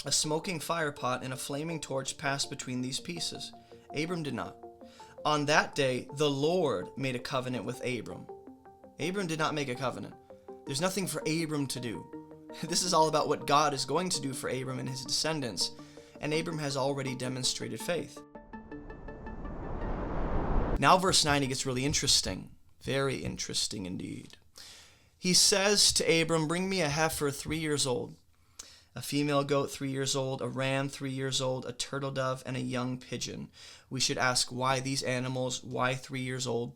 A smoking fire pot and a flaming torch passed between these pieces. Abram did not. On that day, the Lord made a covenant with Abram. Abram did not make a covenant. There's nothing for Abram to do. This is all about what God is going to do for Abram and his descendants, and Abram has already demonstrated faith. Now verse 9, it gets really interesting. Very interesting indeed. He says to Abram, bring me a heifer 3 years old, a female goat 3 years old, a ram 3 years old, a turtle dove, and a young pigeon. We should ask, why these animals? Why 3 years old?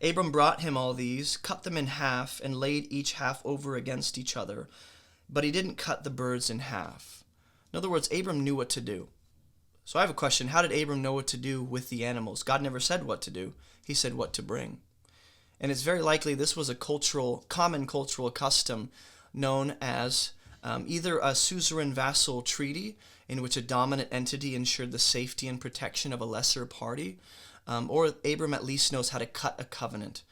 Abram brought him all these, cut them in half, and laid each half over against each other. But he didn't cut the birds in half. In other words, Abram knew what to do. So I have a question. How did Abram know what to do with the animals? God never said what to do. He said what to bring. And it's very likely this was a common cultural custom known as either a suzerain vassal treaty, in which a dominant entity ensured the safety and protection of a lesser party, or Abram at least knows how to cut a covenant.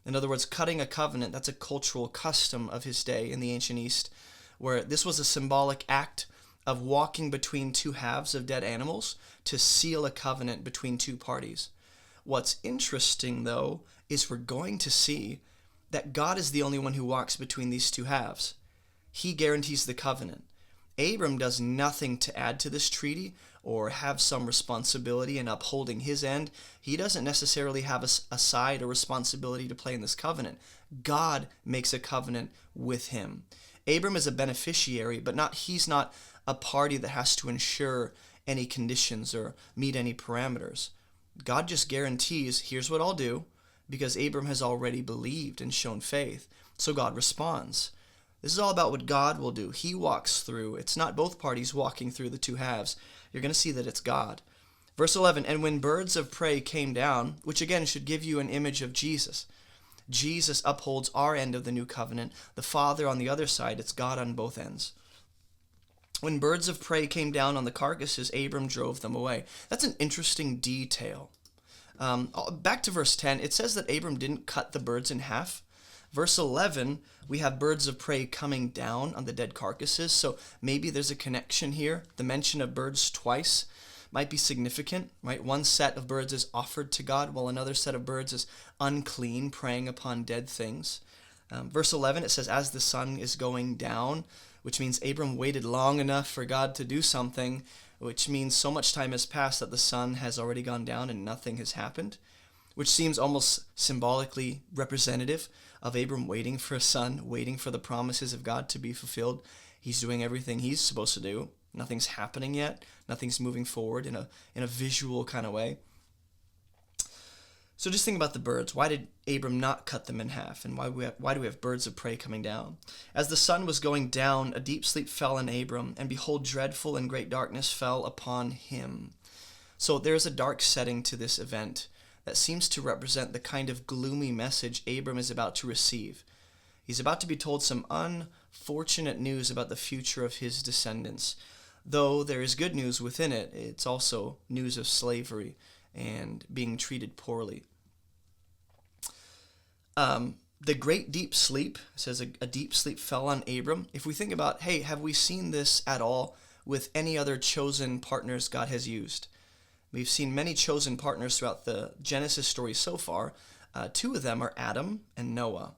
In other words, cutting a covenant, that's a cultural custom of his day in the ancient East, where this was a symbolic act of walking between two halves of dead animals to seal a covenant between two parties. What's interesting, though, is we're going to see that God is the only one who walks between these two halves. He guarantees the covenant. Abram does nothing to add to this treaty or have some responsibility in upholding his end. He doesn't necessarily have a side or responsibility to play in this covenant. God makes a covenant with him. Abram is a beneficiary, but he's not a party that has to ensure any conditions or meet any parameters. God just guarantees, here's what I'll do, because Abram has already believed and shown faith. So God responds. This is all about what God will do. He walks through. It's not both parties walking through the two halves. You're going to see that it's God. Verse 11, and when birds of prey came down, which again should give you an image of Jesus. Jesus upholds our end of the new covenant. The Father on the other side, it's God on both ends. When birds of prey came down on the carcasses, Abram drove them away. That's an interesting detail. Back to verse 10, it says that Abram didn't cut the birds in half. Verse 11, we have birds of prey coming down on the dead carcasses, so maybe there's a connection here. The mention of birds twice might be significant, right? One set of birds is offered to God, while another set of birds is unclean, preying upon dead things. Verse 11, it says, as the sun is going down, which means Abram waited long enough for God to do something, which means so much time has passed that the sun has already gone down and nothing has happened, which seems almost symbolically representative of Abram waiting for a son, waiting for the promises of God to be fulfilled. He's doing everything he's supposed to do. Nothing's happening yet. Nothing's moving forward in a visual kind of way. So just think about the birds. Why did Abram not cut them in half? And why do we have birds of prey coming down? As the sun was going down, a deep sleep fell on Abram, and behold, dreadful and great darkness fell upon him. So there's a dark setting to this event that seems to represent the kind of gloomy message Abram is about to receive. He's about to be told some unfortunate news about the future of his descendants. Though there is good news within it, it's also news of slavery and being treated poorly. The great deep sleep, says a deep sleep fell on Abram. If we think about, hey, have we seen this at all with any other chosen partners God has used? We've seen many chosen partners throughout the Genesis story so far. Two of them are Adam and Noah.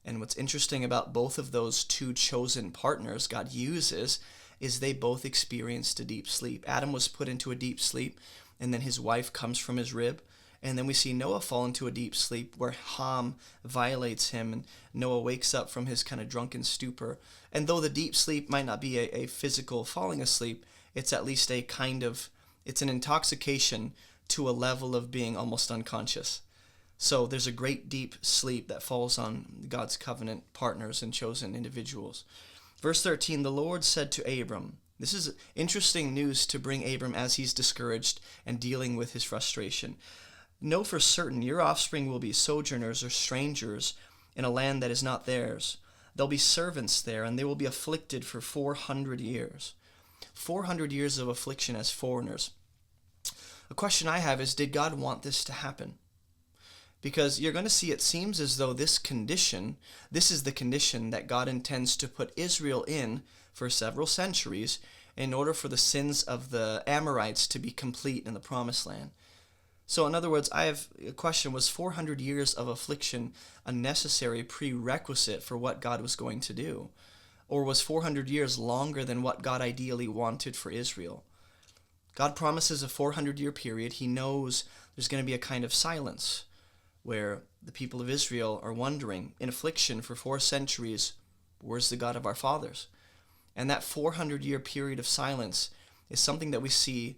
And what's interesting about both of those two chosen partners God uses is they both experienced a deep sleep. Adam was put into a deep sleep, and then his wife comes from his rib. And then we see Noah fall into a deep sleep where Ham violates him, and Noah wakes up from his kind of drunken stupor. And though the deep sleep might not be a physical falling asleep, it's at least it's an intoxication to a level of being almost unconscious. So there's a great deep sleep that falls on God's covenant partners and chosen individuals. Verse 13, the Lord said to Abram, this is interesting news to bring Abram as he's discouraged and dealing with his frustration. Know for certain your offspring will be sojourners or strangers in a land that is not theirs. They'll be servants there, and they will be afflicted for 400 years. 400 years of affliction as foreigners. A question I have is, did God want this to happen? Because you're going to see it seems as though this is the condition that God intends to put Israel in for several centuries in order for the sins of the Amorites to be complete in the Promised Land. So in other words, I have a question: was 400 years of affliction a necessary prerequisite for what God was going to do? Or was 400 years longer than what God ideally wanted for Israel? God promises a 400-year period. He knows there's going to be a kind of silence where the people of Israel are wondering, in affliction for 4 centuries, where's the God of our fathers? And that 400-year period of silence is something that we see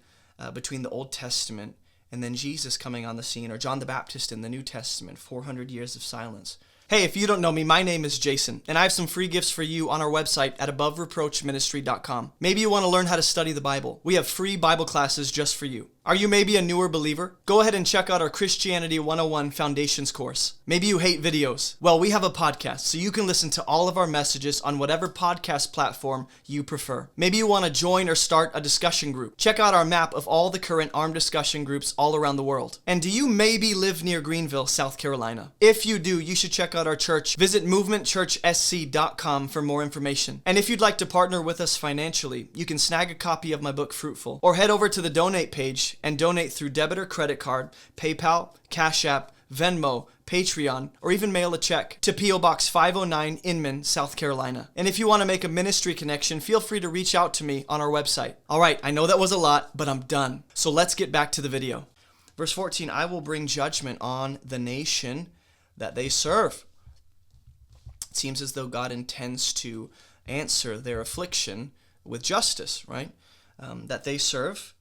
between the Old Testament and then Jesus coming on the scene, or John the Baptist in the New Testament, 400 years of silence. Hey, if you don't know me, my name is Jason, and I have some free gifts for you on our website at abovereproachministry.com. Maybe you want to learn how to study the Bible. We have free Bible classes just for you. Are you maybe a newer believer? Go ahead and check out our Christianity 101 Foundations course. Maybe you hate videos. Well, we have a podcast, so you can listen to all of our messages on whatever podcast platform you prefer. Maybe you want to join or start a discussion group. Check out our map of all the current armed discussion groups all around the world. And do you maybe live near Greenville, South Carolina? If you do, you should check out our church. Visit movementchurchsc.com for more information. And if you'd like to partner with us financially, you can snag a copy of my book, Fruitful, or head over to the donate page and donate through debit or credit card, PayPal, Cash App, Venmo, Patreon, or even mail a check to P.O. Box 509, Inman, South Carolina. And if you want to make a ministry connection, feel free to reach out to me on our website. All right, I know that was a lot, but I'm done. So let's get back to the video. Verse 14, I will bring judgment on the nation that they serve. It seems as though God intends to answer their affliction with justice, right? That they serve.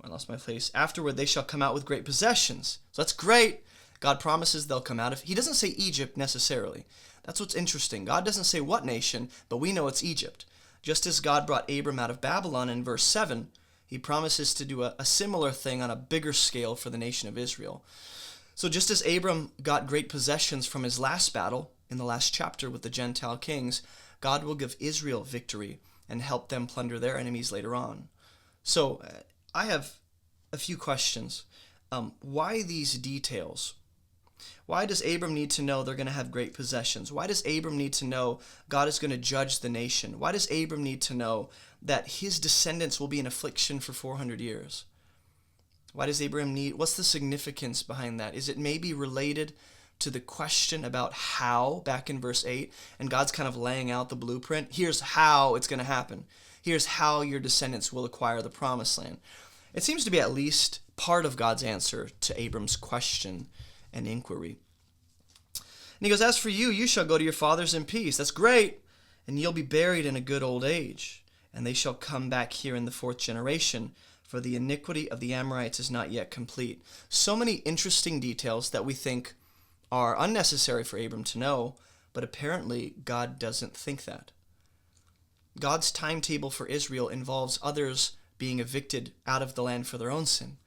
I lost my place. Afterward, they shall come out with great possessions. So that's great. God promises they'll come out of. He doesn't say Egypt necessarily. That's what's interesting. God doesn't say what nation, but we know it's Egypt. Just as God brought Abram out of Babylon in verse 7, he promises to do a similar thing on a bigger scale for the nation of Israel. So just as Abram got great possessions from his last battle, in the last chapter with the Gentile kings, God will give Israel victory and help them plunder their enemies later on. So I have a few questions. Why these details? Why does Abram need to know they're going to have great possessions? Why does Abram need to know God is going to judge the nation? Why does Abram need to know that his descendants will be in affliction for 400 years? Why does Abram need, what's the significance behind that? Is it maybe related to the question about how, back in verse 8, and God's kind of laying out the blueprint? Here's how it's going to happen. Here's how your descendants will acquire the promised land. It seems to be at least part of God's answer to Abram's question and inquiry. And he goes, as for you, you shall go to your fathers in peace. That's great. And you'll be buried in a good old age. And they shall come back here in the 4th generation, for the iniquity of the Amorites is not yet complete. So many interesting details that we think are unnecessary for Abram to know, but apparently God doesn't think that. God's timetable for Israel involves others being evicted out of the land for their own sin.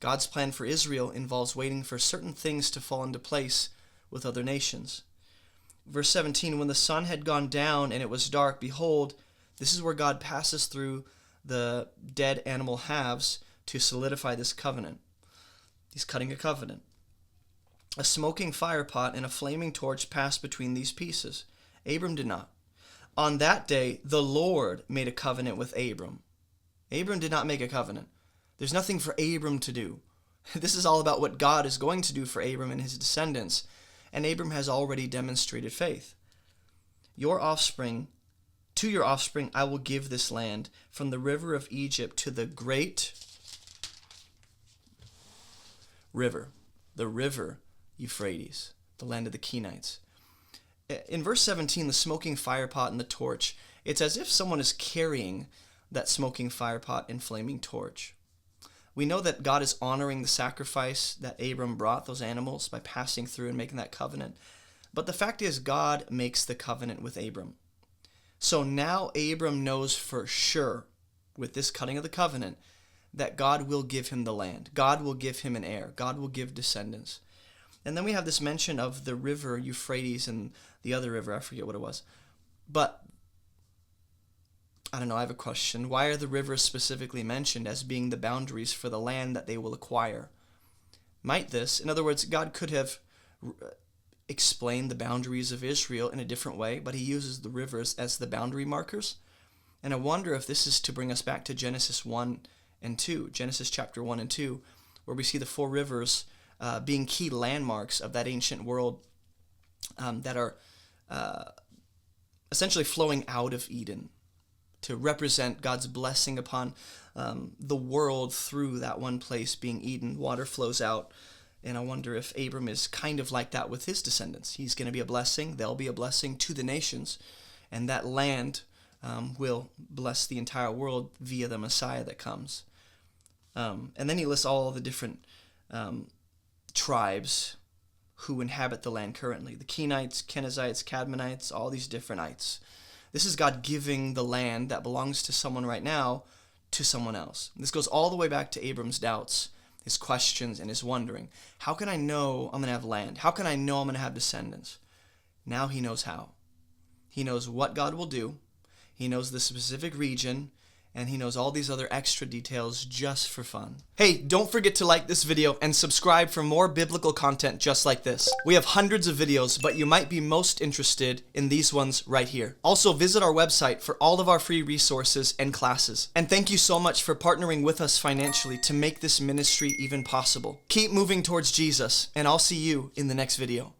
God's plan for Israel involves waiting for certain things to fall into place with other nations. Verse 17, when the sun had gone down and it was dark, behold, this is where God passes through the dead animal halves to solidify this covenant. He's cutting a covenant. A smoking firepot and a flaming torch passed between these pieces. Abram did not. On that day, the Lord made a covenant with Abram. Abram did not make a covenant. There's nothing for Abram to do. This is all about what God is going to do for Abram and his descendants. And Abram has already demonstrated faith. To your offspring, I will give this land, from the river of Egypt to the great river, the river Euphrates, the land of the Kenites. In verse 17, the smoking firepot and the torch, it's as if someone is carrying that smoking firepot and flaming torch. We know that God is honoring the sacrifice that Abram brought, those animals, by passing through and making that covenant. But the fact is, God makes the covenant with Abram. So now Abram knows for sure, with this cutting of the covenant, that God will give him the land. God will give him an heir. God will give descendants. And then we have this mention of the river Euphrates and the other river, I forget what it was. But, I don't know, I have a question. Why are the rivers specifically mentioned as being the boundaries for the land that they will acquire? Might this, in other words, God could have explained the boundaries of Israel in a different way, but he uses the rivers as the boundary markers. And I wonder if this is to bring us back to Genesis 1 and 2, Genesis chapter 1 and 2, where we see the four rivers being key landmarks of that ancient world that are essentially flowing out of Eden to represent God's blessing upon the world through that one place being Eden. Water flows out. And I wonder if Abram is kind of like that with his descendants. He's going to be a blessing. They'll be a blessing to the nations. And that land will bless the entire world via the Messiah that comes. And then he lists all the different tribes who inhabit the land currently. The Kenites, Kenizzites, Cadmonites, all these different ites. This is God giving the land that belongs to someone right now to someone else. This goes all the way back to Abram's doubts, his questions, and his wondering. How can I know I'm going to have land? How can I know I'm going to have descendants? Now he knows how. He knows what God will do. He knows the specific region, and he knows all these other extra details just for fun. Hey, don't forget to like this video and subscribe for more biblical content just like this. We have hundreds of videos, but you might be most interested in these ones right here. Also, visit our website for all of our free resources and classes. And thank you so much for partnering with us financially to make this ministry even possible. Keep moving towards Jesus, and I'll see you in the next video.